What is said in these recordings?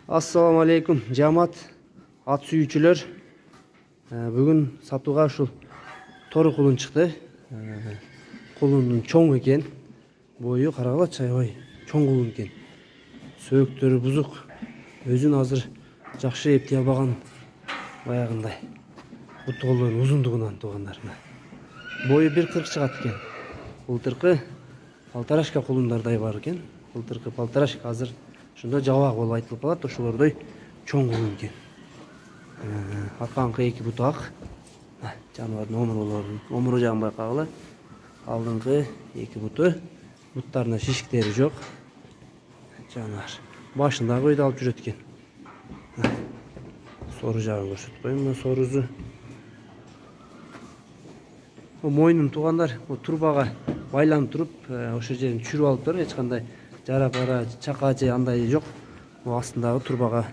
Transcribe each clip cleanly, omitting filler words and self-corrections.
Assalamu alaikum жамат ат сүйүүчүлөр. Бүгүн сатууга ушул тору кулун чыкты. Кулундун чоң экен. Бою карагылачы, аябай чоң кулун экен. Сөөктөрү бузук. Өзүн азыр жакшы эптей албаган баягындай. Бутолдун узундугунан туугандар. Бою 1,40 чыгат экен. Былтыркы палтарашка кулундардай бар экен. Былтыркы палтарашка азыр шунда жабак болуп айтылып калат, ошолордой чоң кулун экен. Аркаңкы эки буту ак. Жаныбардын омуру жагын байкагыла. Алдыңкы эки буту, буттарында шишиктери жок. Жаныбар башындагы өйдө алып жүрөт экен. Сору жагын көрсөтүп коеюн, сорузу. Мойнун туугандар, турбага байланып туруп, ошол жерин түшүрүп алыптыр. Эч кандай жара пара, чака же андай жок. Астындагы турбага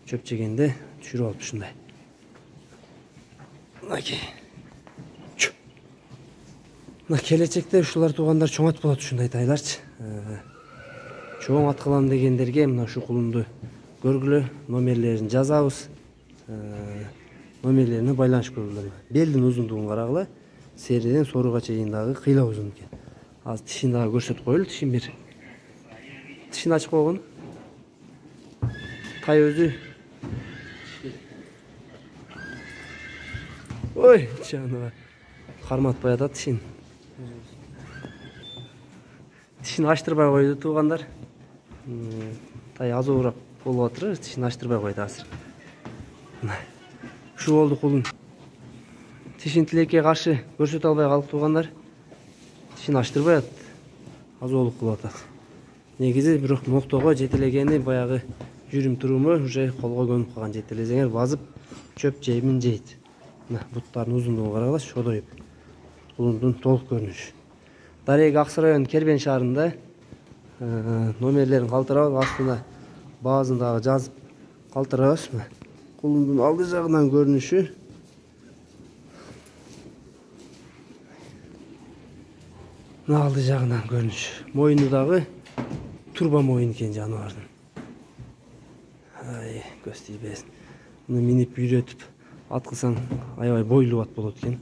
чөп жегенде түшүрүп алып ушундай. Келечекте ушулар туугандар чоң ат болот ушундай тайларчы. Чоң ат кылам дегендерге мына ушу кулунду көргүлө, номерлерин жазабыз. Номерлерине байланышып көргүлө. Белдин узундугун карагыла. Сериден соруга чейин дагы кыйла узун экен. Азыр тишин дагы көрсөтүп коелу, тишин бир. Тишин ачып койгон. Тай өзү. Ой, жаныбар. Карматпай атат тишин. Тишин ачтырбай койду туугандар. Тай азыраак болуп атыр, тишин ачтырбай койду азыр. Ушу болду кулун. Тишин тилекке каршы көрсөтө албай калып туугандар. Тишин ачтырбай атат. Азуулук кылып атат. Негизи бирок моктого жетелегени баягы жүрүм туруму уже колго көнүп калган. Жетелесеңер базып чөп жеймин жейт. Мына буттардын узундугун карагылачы, шодоюп. Кулундун толук көрүнүшү. Дарега Аксы районунун Кербен шаарында номерлерин калтырабыз, астына баазын дагы жазып калтырабыз. Кулундун алды жагынан көрүнүшү. Алды жагынан көрүнүшү. Моюну дагы турба моюн экен жаныбардын. Көз тийбесин. Муну минип үйрөтүп ат кылсаң аябай бойлуу ат болот экен.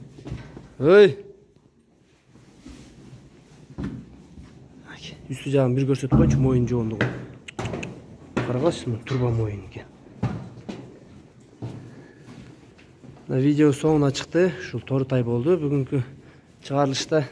Ой! Үстү жагын бир көрсөтүп койчу, моюн жоондугу. Карагылачы, турба моюн экен. Видео соңуна чыкты. Ушул тору тай болду бүгүнкү чыгарылышта.